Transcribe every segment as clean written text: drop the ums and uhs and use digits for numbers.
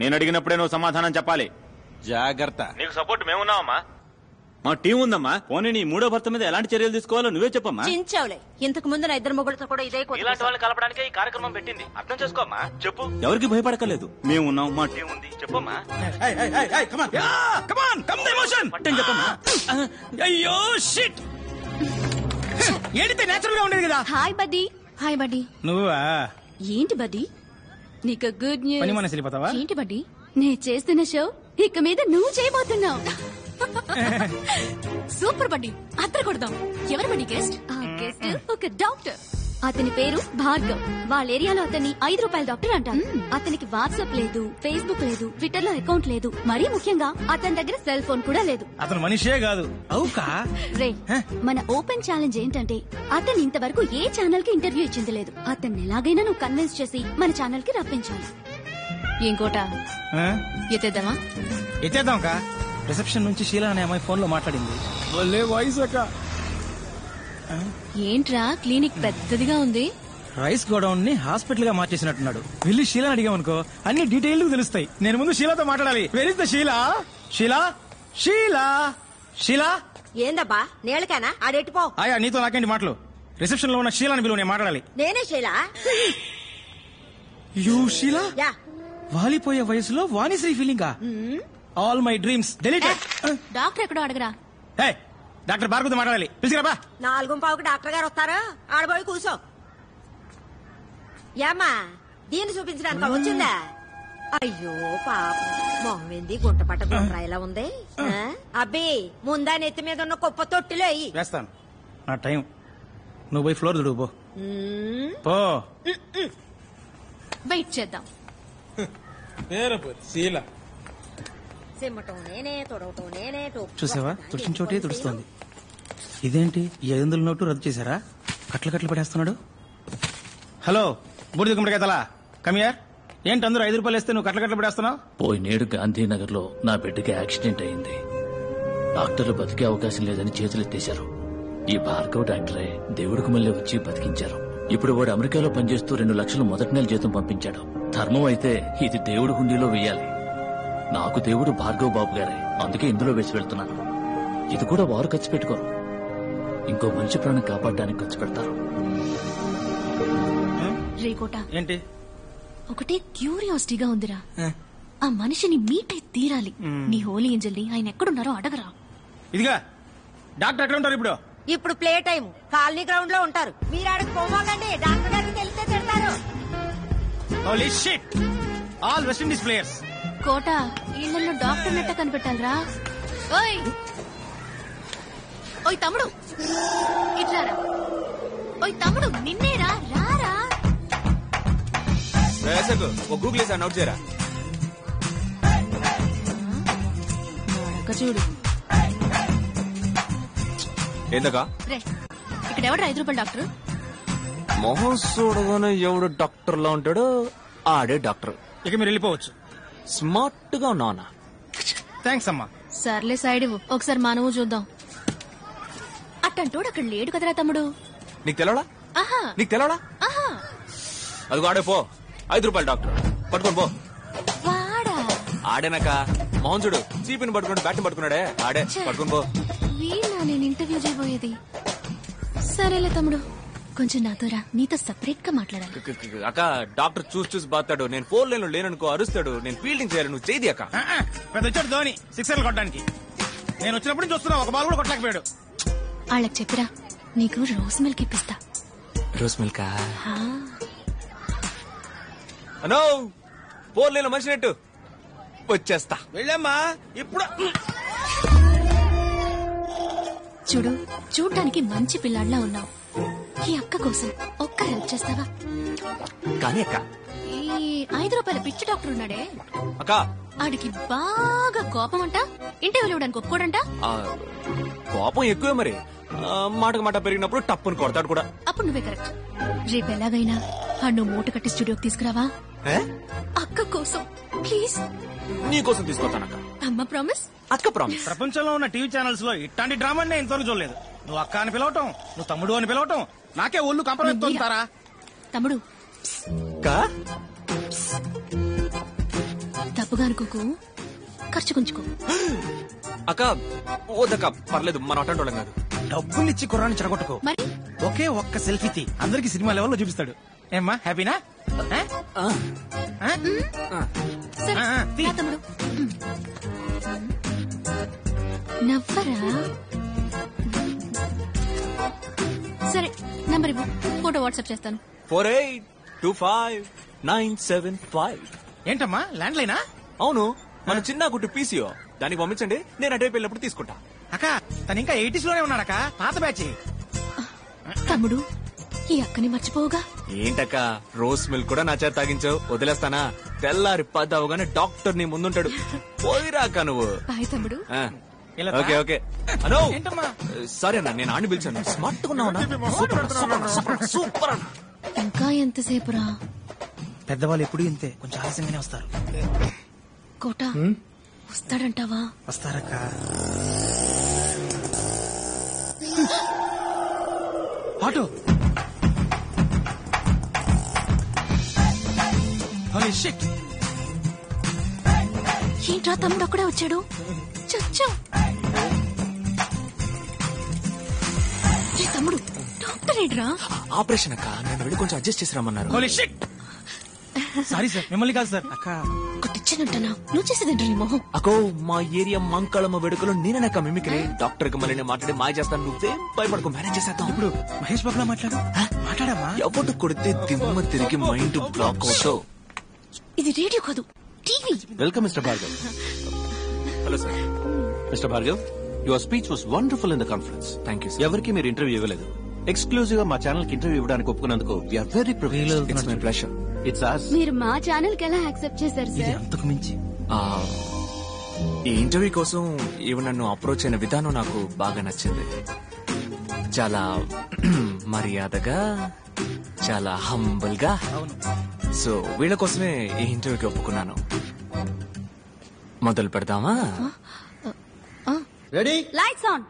నేను అడిగినప్పుడే నువ్వు సమాధానం చెప్పాలి. జాగ్రత్త. నీకు సపోర్ట్ మేమున్నావమ్మా, మా టీం ఉందమ్మా. పోనీ నీ మూడో భర్త మీద ఎలాంటి చర్యలు తీసుకోవాలో నువ్వే చెప్పమ్మా. చించావులే, ఇంతకు ముందు నా ఇద్దరు మొగుడుతో కూడా ఇదే ఇలాంటి వాళ్ళని కలపడానికి ఈ కార్యక్రమం పెట్టింది. అర్థం చేసుకోమ్మా. చెప్పు. ఎవరికి భయపడకలేదు, మేము ఉన్నాం, మా టీం ఉంది. చెప్పమ్మా. చెప్పమ్మా. అయ్యో షిట్, ఏడితే నేచురల్ గా ఉండేది కదా. Hi buddy. Hi buddy. నువ్వా? ఏంటి బడ్డీ, నీకు గుడ్ న్యూస్. పని మనసు వెళ్ళిపోతావా? ఏంటి బడ్డీ, నేను చేస్తున్న షో ఇక మీద నువ్వు చేయబోతున్నావు. సూపర్ బడ్డీ, అద్దరు కొడదాం. ఎవరు బడ్డీ గెస్ట్? గెస్ట్ ఒక డాక్టర్. అతని పేరు భార్గవ్. వాళ్ళ ఏరియాలో అతన్ని ₹5 డాక్టర్ అంటారు. అతనికి వాట్సాప్ లేదు, ఫేస్బుక్ లేదు, ట్విట్టర్ లో అకౌంట్ లేదు, మరీ ముఖ్యంగా అతని దగ్గర సెల్ ఫోన్ కూడా లేదు. అతను మనిషే కాదు. అవుకా రే, మన ఓపెన్ ఛాలెంజ్ ఏంటంటే అతను ఇంతవరకు ఏ ఛానల్ కి ఇంటర్వ్యూ ఇచ్చింది లేదు. అతన్ని ఎలాగైనా నువ్వు కన్విన్స్ చేసి మన ఛానల్ కి రప్పించాలి. ఇంకోట ఎత్తేద్దామా? ఎత్తేద్దాం కా. రిసెప్షన్ నుంచి షీలా అనే అమ్మాయి ఫోన్ లో మాట్లాడింది. వాయిస్ అక్క. ఏంట్రా క్లినిక్ పెద్దదిగా ఉంది. రైస్ గోడౌన్ ని హాస్పిటల్ గా మార్చేసినట్టున్నాడు. వెళ్ళి షీలా అడిగామనుకో అన్ని డీటెయిల్ తెలుస్తాయి. నేను ముందు షీలాతో మాట్లాడాలి. Where is the Sheela? Sheela, Sheela, Sheela. ఏందబ్బా నేలకేనా? ఆడెట్టిపో. ఆయా నీతో నాకేంటి మాటలు? రిసెప్షన్ లో ఉన్న షీలాని పిలువు, నేను మాట్లాడాలి. నేనే షీలా. యూ షీలా? యా. వాలిపోయే వయసులో వాణిశ్రీ ఫీలింగా? All my dreams deleted. Doctor ఎక్కడో అడగరా. హే, డాక్టర్ భార్గవతో మాట్లాడాలి. పిలిచిరాబా. 4:15కి డాక్టర్ గారు వస్తారు. ఆడబోయి కూర్చో. ఏమ్మా దీన్ని చూపించడానికి వచ్చిందా? అయ్యో పాప, మొహం ఏంది గుంట పట్ట గుండ్రాయిలా ఉంది. అబ్బి ముందా నెత్తి మీద ఉన్న కుప్ప తొట్టిలో వేస్తాను. నా టైం. నువ్వు పోయి ఫ్లోర్ దుడువు పో. వెయిట్ చేద్దాం. సిమ్మటం నేనే, తొడవటం నేనే. చూసావా, తుడిచిన చోటే తుడుస్తోంది. ఇదేంటి, 500 నోటు రద్దు చేశారా? కట్లు పడేస్తున్నాడు. హలో బూడిద గుమ్మడికాయ తలా, కమియార్. ఏంటి అందరూ ₹5 వేస్తే నువ్వు కట్లు పడేస్తున్నావు? పోయినేడు గాంధీనగర్ లో నా బిడ్డకి యాక్సిడెంట్ అయింది. డాక్టర్లు బతికే అవకాశం లేదని చేతులెత్తేశారు. ఈ భార్గవ్ డాక్టరే దేవుడికి మళ్ళీ వచ్చి బతికించారు. ఇప్పుడు వాడు అమెరికాలో పనిచేస్తూ 2 లక్షలు మొదటి నెల జీతం పంపించాడు. ధర్మం అయితే ఇది దేవుడి హుండీలో వెయ్యాలి. నాకు దేవుడు భార్గవ్ బాబు గారే, అందుకే ఇందులో వేసి వెళ్తున్నాను. ఇది కూడా వారు ఖర్చు పెట్టుకోరు, ఇంకో మంచి ప్రాణం కాపాడడానికి ఖర్చు పెడతారు. రేకోట ఏంటి, ఒకటే క్యూరియాసిటీగా ఉందిరా. ఆ మనిషిని మీట్ అయి తీరాలి. నీ హోలీ ఏంజల్ ని ఆయన ఎక్కడున్నారో అడగరా. ఇదిగా డాక్టర్ ఎక్కడ ఉంటారు ఇప్పుడు? ఇప్పుడు ప్లే టైం కాలనీ గ్రౌండ్ లో ఉంటారు. మీరు ఆడకు పోవాలండి, డాక్టర్ గారికి తెలిస్తే తిడతారు. Holy shit, all West Indies players. కోట ఇళ్లలో డాక్టర్ నెట్ట కనిపెట్టాలరా. ఓయ్ ఓయ్ తమ్ముడు, ఇట్లారా. ఓయ్ తమ్ముడు, నిన్నేరా, రారా. గూగుల్ వేసా, నోట్ చేయరా. చూడు ఏందకా రే, ఇక్కడ ఎవడు ₹5 డాక్టర్? మొహం చూడగానే ఎవడు డాక్టర్ లా ఉంటాడో ఆడే డాక్టర్. ఇక మీరు వెళ్ళిపోవచ్చు. స్మార్ట్ గా ఉన్నావునా? థ్యాంక్స్ అమ్మా. సర్లే సైడ్ ఇవ్వు, ఒకసారి మానవు చూద్దాం. అట్టంటోడు అక్కడ లేడు కదరా తమ్ముడు. నీకు తెలవడా? ఆహా, నీకు తెలవడా? ఆహా. అదిగో ఆడే పో, ₹5 డాక్టర్ పట్టుకొని పో. వాడా? ఆడేనాక మొహం చూడు, చీపిని పట్టుకుని బ్యాట్ పట్టుకున్నాడే ఆడే, పట్టుకొని పో. వీళ్ళ నేను ఇంటర్వ్యూ చేయబోయేది. సరేలే తమ్ముడు, కొంచెం నాతో రా, నీతో సెపరేట్ గా మాట్లాడాలి. అక్క డాక్టర్ చూసి బాతాడు. నేను 4 లైన్లో లేననుకో అరుస్తాడు. నేను ఫీల్డింగ్ చేయాలి, నువ్వు చేయి అక్క. పెద్ద వచ్చాడు ధోని 6 కొట్టడానికి. నేను వచ్చినప్పుడు చూస్తున్నా, ఒక బాల్ కూడా కొట్టలేకపోయాడు. వాళ్ళకి చెప్పిరా, నీకు రోజ్ మిల్క్ ఇప్పిస్తా. Rose milk? అనో 4 లైన్లో మనిషి నెట్టు వచ్చేస్తా. వెళ్ళమ్మా ఇప్పుడు. చూడు, చూడ్డానికి మంచి పిల్లాడిలా ఉన్నావు. ఈ అక్క కోసం ఒక్క హెల్ప్ చేస్తావా? కానీ అక్క, ఈ ₹5 పిచ్చి డాక్టర్ ఉన్నాడే అక్క, ఆడికి బాగా కోపం అంట. ఇంటర్వ్యూలు ఇవ్వడానికి ఒప్పుకోడంట. కోపం ఎక్కువే మరి. మాటకు మాట పెరిగినప్పుడు టప్పుని కొడతాడు కూడా. అప్పుడు నువ్వే కరెక్ట్. రేపు ఎలాగైనా నువ్వు మూట కట్టి స్టూడియోకి తీసుకురావా? అక్క కోసం ప్లీజ్. నీకోసం తీసుకొస్తానక్క. అమ్మ ప్రామిస్. అక్క ప్రామిస్. ప్రపంచంలో ఉన్న టీవీ ఛానల్స్ లో ఇట్లాంటి డ్రామా నేను ఇంతవరకు చూడలేదు. నువ్వు అక్క అని పిలవటం, నువ్వు తమ్ముడు అని పిలవటం, నాకే ఒళ్ళు కంపరంతారా తమ్ముడు. తప్పుగా అనుకోకు, ఖర్చు కొంచుకో. అక్క ఓదక్క పర్లేదు, మన అటెండ్ వాళ్ళం కాదు. డబ్బులు ఇచ్చి కుర్రాన్ని చెడగొట్టుకో. మరి ఒకే ఒక్క సెల్ఫీ తీ, అందరికి సినిమా లెవెల్లో చూపిస్తాడు. ఏమ్మా హ్యాపీనా? సరే తీ. రా తమ్ముడు. నవ్వరా? సరే నంబర్ ఇవ్వు, ఫోటో వాట్సాప్ చేస్తాను. 48259755. ఏంటమ్మా ల్యాండ్ లైనా? అవును, మన చిన్న గుట్టు పీసీఓ. దానికి పంపించండి, నేను అటువైపు వెళ్ళినప్పుడు తీసుకుంటా. అక్క తను ఇంకా 80s లోనే ఉన్నాడక్క, పాత బ్యాచ్. తమ్ముడు, ఈ అక్కని మర్చిపోవుగా. ఏంటక్క రోస్ మిల్క్ కూడా నా చేత తాగించావు, వదిలేస్తానా? తెల్లారి 10 అవగానే డాక్టర్ నీ ముందుంటాడు. పోయిరాక నువ్వు. బాయ్ తమ్ముడు. ఆ, ఇలా ఓకే ఓకే. అనో ఏంటమ్మా? సరే అన్న, నేను ఆడిని పిలిచాను. స్మార్ట్ ఉన్నావు సూపర్ అన్న. ఇంకా ఎంతసేపురా? పెద్దవాళ్ళు ఎప్పుడు ఇంతే, కొంచెం ఆలస్యంగానే వస్తారు. కోట వస్తాడంటావా? వస్తారక్క. ఆటో. Holy shit. ఏంట్రా తమ్ముడు అక్కడే వచ్చాడు? చచ్చా. తమ్ముడు డాక్టర్ ఏంట్రా? ఆపరేషన్ అక్క, నేను వెళ్ళి కొంచెం అడ్జస్ట్ చేసి రమ్మన్నారు. Holy shit. సారీ సార్, మిమ్మల్ని కాదు సార్. అక్క కొట్టిచ్చానంటనా? నువ్వు చేసేదేంట్రా నీ మొహం? అకో మా ఏరియా మంకళమ్మ వేడుకలో నేననక్క మిమిక్రీ. డాక్టర్ కి మళ్ళీ నేను మాట్లాడి మాయ చేస్తాను, నువ్వేం భయపడకు, మేనేజ్ చేసేద్దాం. ఇప్పుడు మహేష్ బాబులా మాట్లాడమ్మా. ఎవరు కొడితే దిమ్మ తిరిగి మైండ్ బ్లాక్ అవుతావు. ఇది రేడియో కాదు, TV. Welcome mister Bhargav. Hello sir. Mister Bhargav, your speech was wonderful in the conference. Thank you. ఎవరికి మీరు ఇంటర్వ్యూ ఇవ్వలేదు. ఎక్స్క్లూజివ్ గా మా ఛానల్ కి ఇంటర్వ్యూ ఇవ్వడానికి ఒప్పుకున్నందుకు we are very privileged. It's my pleasure. It's us. మీరు మా ఛానల్ కి ఎలా యాక్సెప్ట్ చేశారు ఇది సార్? అంతకు మించి. ఈ ఇంటర్వ్యూ కోసం ఈవిడ నన్ను అప్రోచ్ అయిన విధానం నాకు బాగా నచ్చింది. చాలా మర్యాదగా, చాలా హంబుల్ గా. సో వీళ్ళ కోసమే ఈ ఇంటర్వ్యూకి ఒప్పుకున్నాను. మొదలు పెడదామా? Ready, lights on,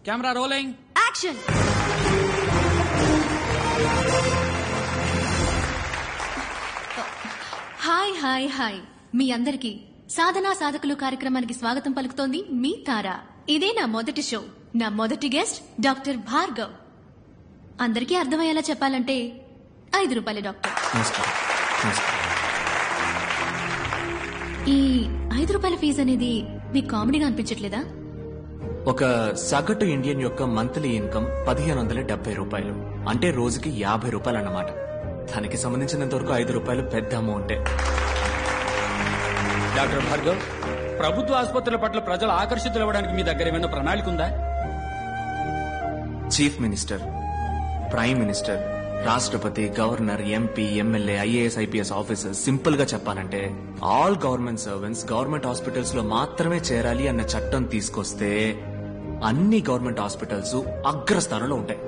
camera rolling, action. Hi hi hi, మీ అందరికి సాధనా సాధకులు కార్యక్రమానికి స్వాగతం పలుకుతోంది మీ తారా. ఇదే నా మొదటి షో. నా మొదటి గెస్ట్ డాక్టర్ భార్గవ్. అందరికీ అర్థమయ్యేలా చెప్పాలంటే 5 రూపాయల డాక్టర్. నమస్కారం. నమస్కారం. ఈ 5 రూపాయల ఫీజు అనేది మీకు కామెడీగా అనిపించట్లేదా? ఒక సగటు ఇండియన్ యొక్క మంత్లీ ఇన్కమ్ 1570 రూపాయలు, అంటే రోజుకి 50 రూపాయలు అన్నమాట. దానికి సంబంధించినంత వరకు 5 రూపాయలు పెద్ద అమౌంటే. డాక్టర్ భార్గవ్, ప్రభుత్వ ఆసుపత్రుల పట్ల ప్రజలు ఆకర్షితులవ్వడానికి మీ దగ్గర ఏమైనా ప్రణాళిక ఉందా? చీఫ్ మినిస్టర్, ప్రైమ్ మినిస్టర్, రాష్ట్రపతి, governor, MP, MLA, IAS, IPS officers, simple గా చెప్పాలంటే all government servants government hospitals లో మాత్రమే చేరాలి అన్న చట్టం తీసుకొస్తే అన్ని గవర్నమెంట్ హాస్పిటల్స్ అగ్రస్థానంలో ఉంటాయి.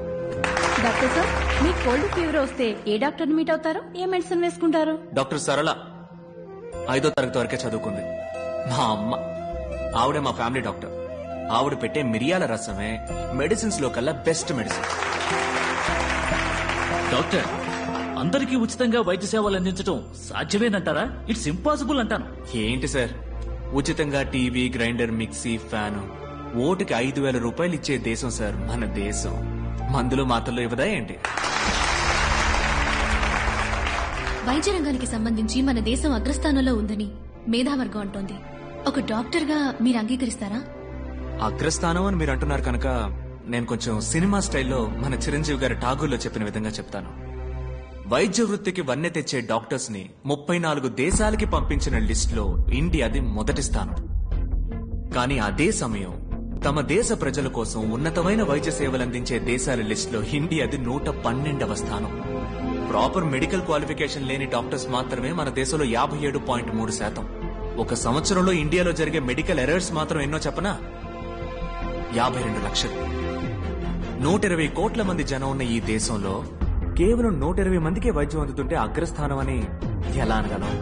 డాక్టర్ సార్, మీకు కోల్డ్ ఫీవర్ వస్తే ఏ డాక్టర్ మీట్ అవుతారు? ఏ మెడిసిన్ వేసుకుంటారు? డాక్టర్ సరళ 5వ తరగతి వరకే చదువుకుంది. మా అమ్మ, ఆవిడే మా ఫ్యామిలీ డాక్టర్. ఆవిడ పెట్టే మిరియాల రసమే మెడిసిన్స్ లో కల్లా బెస్ట్ మెడిసిన్. డాక్టర్, అందరికీ ఉచితంగా వైద్య సేవలు అందించడం సాధ్యమేనంటారా? ఇట్స్ ఇంపాసిబుల్ అంటాను. ఏంటి సార్, ఉచితంగా టీవీ, గ్రైండర్, మిక్సీ, ఫ్యాను ఓటుకి 5,000 రూపాయలు ఇచ్చే దేశం సార్ మన దేశం. మందులు మాత్రలు ఇవ్వదా ఏంటి? వైద్య రంగానికి సంబంధించి మన దేశం అగ్రస్థానంలో ఉందని మేధావర్గం అంటోంది. ఒక డాక్టర్ గా మీరు అంగీకరిస్తారా? అగ్రస్థానం అని మీరు అంటున్నారు కనుక నేను కొంచెం సినిమా స్టైల్లో మన చిరంజీవి గారి ఠాగూర్లో చెప్పిన విధంగా చెప్తాను. వైద్య వృత్తికి వన్నె తెచ్చే డాక్టర్స్ ని 34 దేశాలకి పంపించిన లిస్ట్ లో ఇండియాది మొదటి స్థానం. కానీ అదే సమయం తమ దేశ ప్రజల కోసం ఉన్నతమైన వైద్య సేవలు అందించే దేశాల లిస్ట్ లో ఇండియాది 112వ స్థానం. ప్రాపర్ మెడికల్ క్వాలిఫికేషన్ లేని డాక్టర్స్ మాత్రమే మన దేశంలో 57.3%. ఒక సంవత్సరంలో ఇండియాలో జరిగే మెడికల్ ఎర్రర్స్ మాత్రం ఎన్నో చెప్పనా? 52 లక్షలు. 120 కోట్ల మంది జనం ఉన్న ఈ దేశంలో కేవలం 120 మందికే వైద్యం అందుతుంటే అగ్రస్థానం అని ఎలా అనగలం?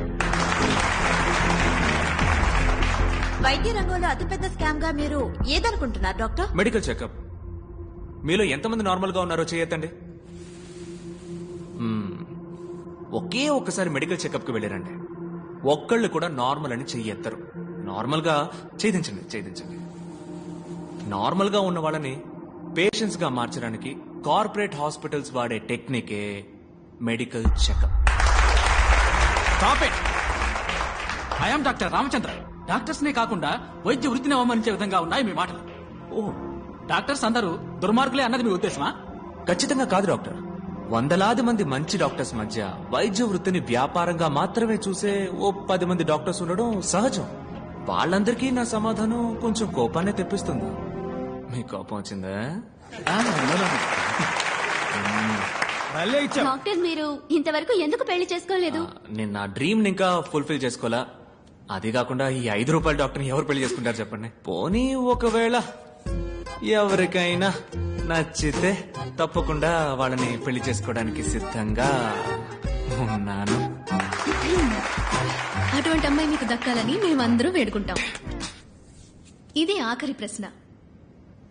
వైద్య రంగంలో అతిపెద్ద స్కామ్ గా మీరు ఏదనుకుంటున్నారు డాక్టర్? Medical checkup. మీలో ఎంతమంది నార్మల్ గా ఉన్నారో చేయొద్దండి. ఒకే ఒక్కసారి మెడికల్ చెకప్ కి వెళ్ళారండి, ఒక్కళ్ళు కూడా నార్మల్ అని చెయ్యెత్తరు. నార్మల్ గా ఛేదించండి. నార్మల్ గా ఉన్న వాళ్ళని పేషెంట్స్ గా మార్చడానికి కార్పొరేట్ హాస్పిటల్స్ వాడే టెక్నికే medical checkup. I'm doctor Ramachandra. Doctors నే కాకుండా వైద్య వృత్తిని అవమానించే విధంగా ఉన్నాయి మీ మాటలు. ఓ, డాక్టర్స్ అందరూ దుర్మార్గులే అన్నది మీ ఉద్దేశమా? ఖచ్చితంగా కాదు డాక్టర్. వందలాది మంది మంచి డాక్టర్స్ మధ్య వైద్య వృత్తిని వ్యాపారంగా మాత్రమే చూసే ఓ 10 మంది డాక్టర్స్ ఉండడం సహజం. వాళ్ళందరికీ నా సమాధానం కొంచెం కోపాన్ని తెప్పిస్తుంది. మీ కోపం వచ్చిందా? డాక్టర్ మీరు ఇంతవరకు ఎందుకు పెళ్లి చేసుకోలేదు? నేను నా డ్రీమ్ ని ఇంకా ఫుల్ఫిల్ చేసుకోవాలా. అది కాకుండా ఈ 5 రూపాయల డాక్టర్ని ఎవరు పెళ్లి చేసుకుంటారు చెప్పండి. పోనీ ఒకవేళ ఎవరికైనా నచ్చితే తప్పకుండా వాళ్ళని పెళ్లి చేసుకోవడానికి సిద్ధంగా ఉన్నాను. అటువంటి అమ్మాయి మీకు దక్కాలని మేమందరూ వేడుకుంటాం. ఇది ఆఖరి ప్రశ్న.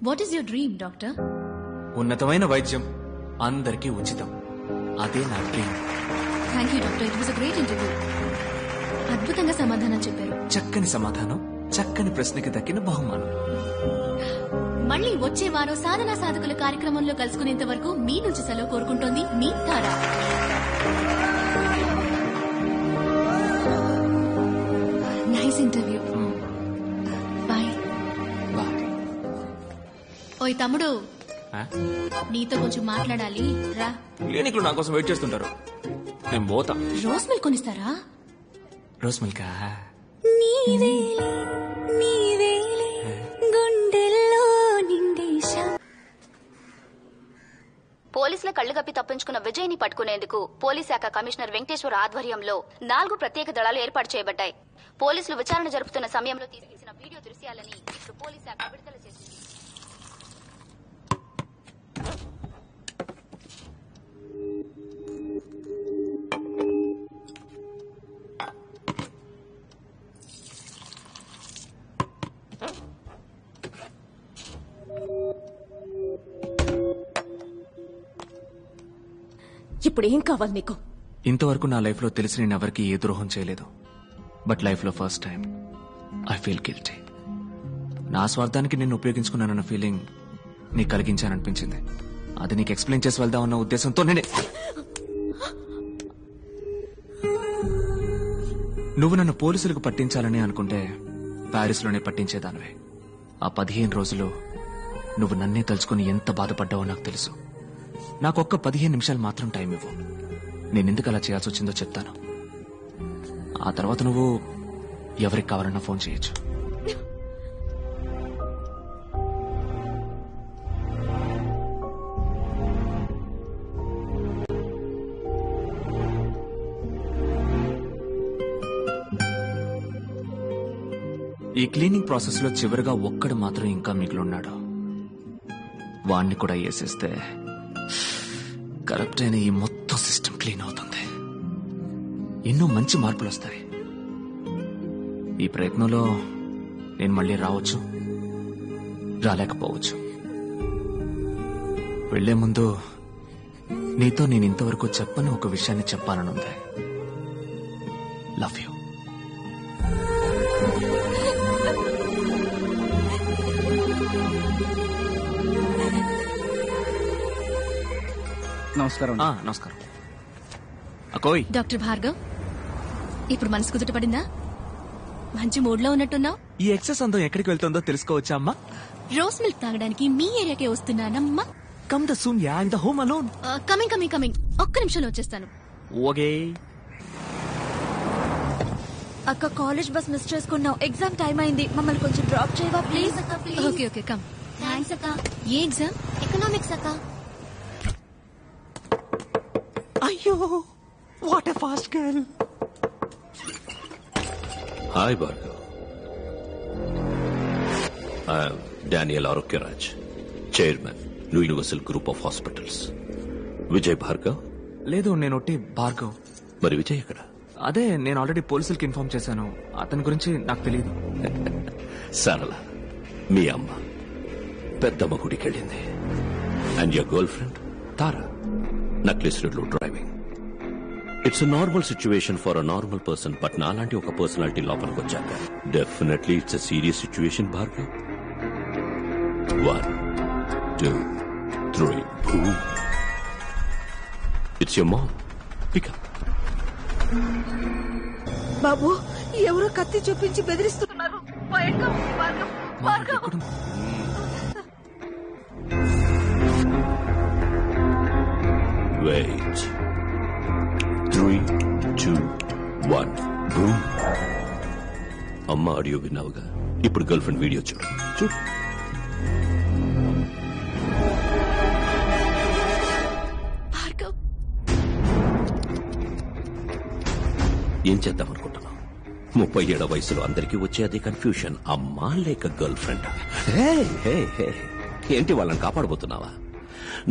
What is your dream doctor? ఉన్నతమైన వైద్యం అందరికీ ఉచితం. అదే నా dream. Thank you doctor. It was a great interview. అద్భుతంగా సమాధానం చెప్పారు. చక్కని సమాధానం, చక్కని ప్రశ్నకి దక్కిన బహుమానం. మళ్ళీ వచ్చే వారం సాధనా సాధకుల కార్యక్రమంలో కలుసుకునేంత వరకు మీ నుంచి సెలవు కోరుకుంటోంది మీ తారా. Nice interview. బాయ్. ఓయ్ తమ్ముడు, నీతో కొంచెం మాట్లాడాలి రా. క్లినిక్ లో నా కోసం వెయిట్ చేస్తుంటారు. నేను పోతా. రోజ్ మిల్క్ కొనిస్తారా? రోజ్ మిల్కా? పోలీసుల కళ్లు గప్పి తప్పించుకున్న విజయ్ ని పట్టుకునేందుకు పోలీస్ శాఖ కమిషనర్ వెంకటేశ్వర ఆధ్వర్యంలో 4 ప్రత్యేక దళాలు ఏర్పాటు చేయబడ్డాయి. పోలీసులు విచారణ జరుపుతున్న సమయంలో తీసిన వీడియో దృశ్యాలని ఇప్పుడు పోలీస్ శాఖ విడుదల చేసింది. ఇప్పుడు ఏం కావాలి నీకు? ఇంతవరకు నా లైఫ్ లో తెలిసి నేను ఎవరికి ఏ ద్రోహం చేయలేదు. బట్ లైఫ్ లో first time I feel guilty. నా స్వార్థానికి నిన్ను ఉపయోగించుకున్నానన్న ఫీలింగ్ నీకు కలిగించాననిపించింది. అది నీకు ఎక్స్ప్లెయిన్ చేసి వెళ్దామన్న ఉద్దేశంతో నేనే. నువ్వు నన్ను పోలీసులకు పట్టించాలని అనుకుంటే ప్యారిస్ లోనే పట్టించేదానివే. ఆ 15 రోజులు నువ్వు నన్నే తలుచుకుని ఎంత బాధపడ్డావో నాకు తెలుసు. నాకొక్క 15 నిమిషాలు మాత్రం టైం ఇవ్వు. నేనెందుకు అలా చేయాల్సి వచ్చిందో చెప్తాను. ఆ తర్వాత నువ్వు ఎవరికి కావాలన్నా ఫోన్ చేయొచ్చు. ఈ క్లీనింగ్ ప్రాసెస్ లో చివరిగా ఒక్కడు మాత్రం ఇంకా మిగిలిన్నాడు. వాణ్ణి కూడా వేసేస్తే కరప్ట్ అయిన ఈ మొత్తం సిస్టమ్ క్లీన్ అవుతుంది. ఎన్నో మంచి మార్పులు వస్తాయి. ఈ ప్రయత్నంలో నేను మళ్ళీ రావచ్చు, రాలేకపోవచ్చు. వెళ్లే ముందు నీతో నేను ఇంతవరకు చెప్పని ఒక విషయాన్ని చెప్పాలనుంది. Love you. నమస్కారం. నమస్కారం. అకోయ్. డాక్టర్ భార్గవ్, ఇప్పుడు మనసు కుదుటపడిందా? మంచి మూడ్ లో ఉన్నట్టున్నావు. ఈ ఎక్సెస్ అందం ఎక్కడికి వెళ్తుందో తెలుసుకోవచ్చా అమ్మా? రోజ్ మిల్క్ తాగడానికి మీ ఏరియాకే వస్తున్నానమ్మా. Come the soon yeah, I am the home alone. Coming. ఒక్క నిమిషంలో వచ్చేస్తాను. ఓకే. అక్క, కాలేజ్ బస్ మిస్ చేసుకున్నావు. ఎగ్జామ్ టైం అయింది. మమ్మల్ని కొంచెం డ్రాప్ చేయవా ప్లీజ్? అక్క ప్లీజ్. Okay come. థ్యాంక్స్ అక్క. ఏ ఎగ్జామ్? ఎకనామిక్స్ అక్క. అయ్యో, what a fast girl. Hi Bhargav. I'm Daniel Arogyaraj, chairman universal group of hospitals. Vijay Bhargav? లేదు, నేను ఒట్టి భార్గవ్. మరి విజయ్ ఎక్కడ? అదే, నేను ఆల్రెడీ పోలీసులకి ఇన్ఫార్మ్ చేశాను. అతని గురించి నాకు తెలియదు. సరళ, మీ అమ్మ పెద్దమ్మ గుడికి వెళ్ళింది. And your girlfriend Tara necklace రోడ్లో driving. It's a normal situation for a normal person, but నాలాంటి ఒక పర్సనాలిటీ లోపలికి వచ్చాక definitely it's a serious situation Bhargav. 1 2 3 boom. It's your mom. Pick up. బాబు ఎవరో కత్తి చూపించి బెదిరిస్తున్నారు. భయంగా ఉంది భార్గవ్. భార్గవ్ Wait. 3 2 1 boom. అమ్మ ఆడియో విన్నావుగా, ఇప్పుడు గర్ల్ ఫ్రెండ్ వీడియో చూడు. భార్గవ్ ఏం చేద్దాం అనుకుంటున్నావు? 37 వయసులో అందరికీ వచ్చే అదే కన్ఫ్యూషన్, అమ్మా లేక గర్ల్ ఫ్రెండ్. ఏంటి వాళ్ళని కాపాడబోతున్నావా?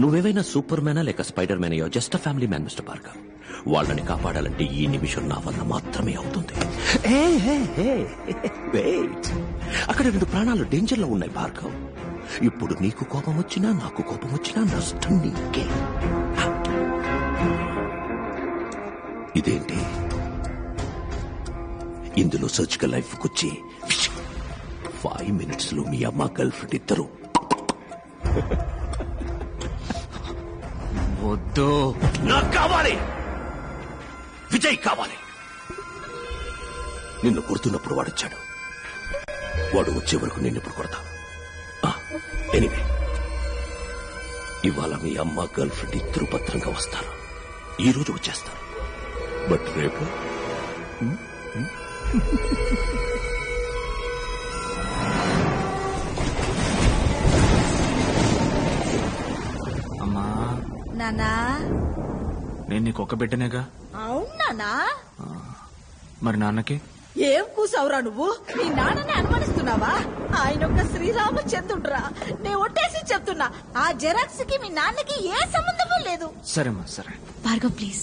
నువ్వేవైనా సూపర్ మ్యానా లేక స్పైడర్ మ్యాన్ అయ్యో? Just family man mister Bhargav. వాళ్ళని కాపాడాలంటే ఈ నిమిషం నా వల్ల మాత్రమే అవుతుంది. అక్కడ 2 ప్రాణాలు డేంజర్ లో ఉన్నాయి భార్గవ్. ఇప్పుడు నీకు కోపం వచ్చినా నాకు కోపం వచ్చినా నష్టం నీకే. ఇదేంటి? ఇందులో సర్జికల్ లైఫ్ వచ్చి 5 minutes లో మీ అమ్మ గర్ల్ ఫ్రెండ్ ఇద్దరు. వద్దు, నాకు కావాలి, విజయ్ కావాలి. నిన్ను కొడుతున్నప్పుడు వాడొచ్చాడు, వాడు వచ్చే వరకు నిన్నెప్పుడు కొడతాను. ఎనీవే, ఇవాళ మీ అమ్మ గర్ల్ ఫ్రెండ్ ఇద్దరు భద్రంగా వస్తారు. ఈ రోజు వచ్చేస్తారు, బట్ రేపు అమ్మా. నానా నేను నీకు ఒక బిడ్డనేగా. అవునానా? మరి నాన్నకి ఏం కూసావురా నువ్వు? నీ నాన్నని అనుమానిస్తున్నావా? ఆయన ఒక శ్రీరామచంద్రుడురా. నేను ఒట్టేసి చెప్తున్నా, ఆ జెరాక్స్ కి మీ నాన్నకి ఏ సంబంధమూ లేదు. సరేమ్మా, సరే. భార్గవ్ ప్లీజ్,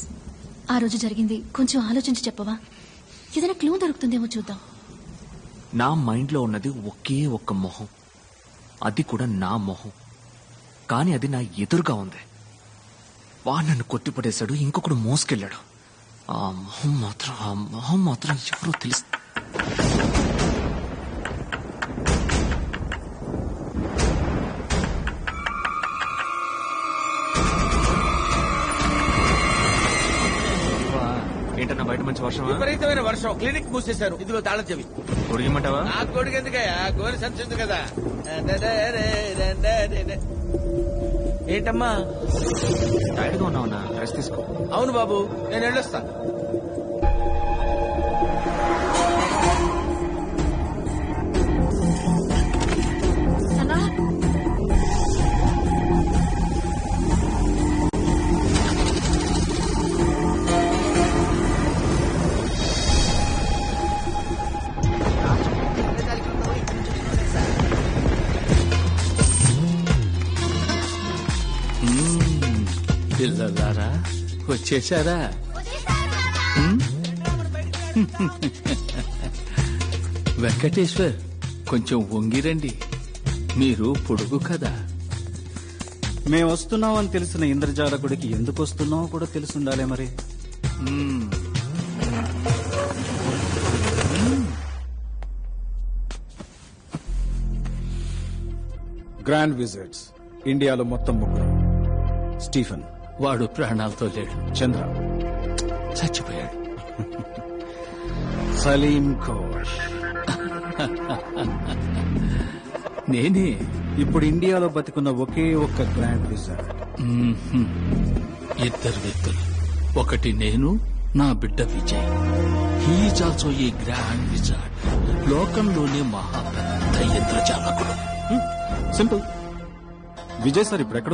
ఆ రోజు జరిగింది కొంచెం ఆలోచించి చెప్పవా? ఏదైనా క్లూ దొరుకుతుందేమో చూద్దాం. నా మైండ్ లో ఉన్నది ఒకే ఒక్క మొహం, అది కూడా నా మొహం. కానీ అది నా ఎదురుగా ఉంది. వాడు నన్ను కొట్టిపడేశాడు, ఇంకొకడు మోసుకెళ్ళాడు. ఆ మొహం మాత్రం ఎవరో తెలుసు. ఏంటన్నా బయట మంచి వర్షం? విపరీతమైన వర్షం, క్లినిక్ మూసేశారు. ఇదిగో తాళం చెవి. పొడిగమంటావా? నా కొడుకు ఎందుకయ్యా, గోరి సంచుంది కదా. ఏంటమ్మా టైర్డ్ గా ఉన్నావన్నా, రెస్ట్ తీసుకో. అవును బాబు, నేను వెళ్ళొస్తా. పిల్లలారా వచ్చేసారా? వెంకటేశ్వర్, కొంచెం వంగిరండి, మీరు పొడుగు కదా. మేము వస్తున్నామని తెలిసిన ఇంద్రజాలకుడికి ఎందుకు వస్తున్నామో కూడా తెలుసుండాలే మరి. గ్రాండ్ విజిట్స్ ఇండియాలో మొత్తం 3. స్టీఫెన్, వాడు ప్రాణాలతో లేడు. చంద్ర చచ్చిపోయాడు. సలీం ఘోష్ నేనే ఇప్పుడు ఇండియాలో బతికున్న ఒకే ఒక్క గ్రాండ్ విజార్డ్. 2 వ్యక్తులు, ఒకటి నేను, నా బిడ్డ Vijay. He is also a grand wizard. లోకంలోనే మహా పెద్ద ఇంద్రజాలకుడు. సింపుల్. విజయ్ సార్ ఇప్పుడు ఎక్కడ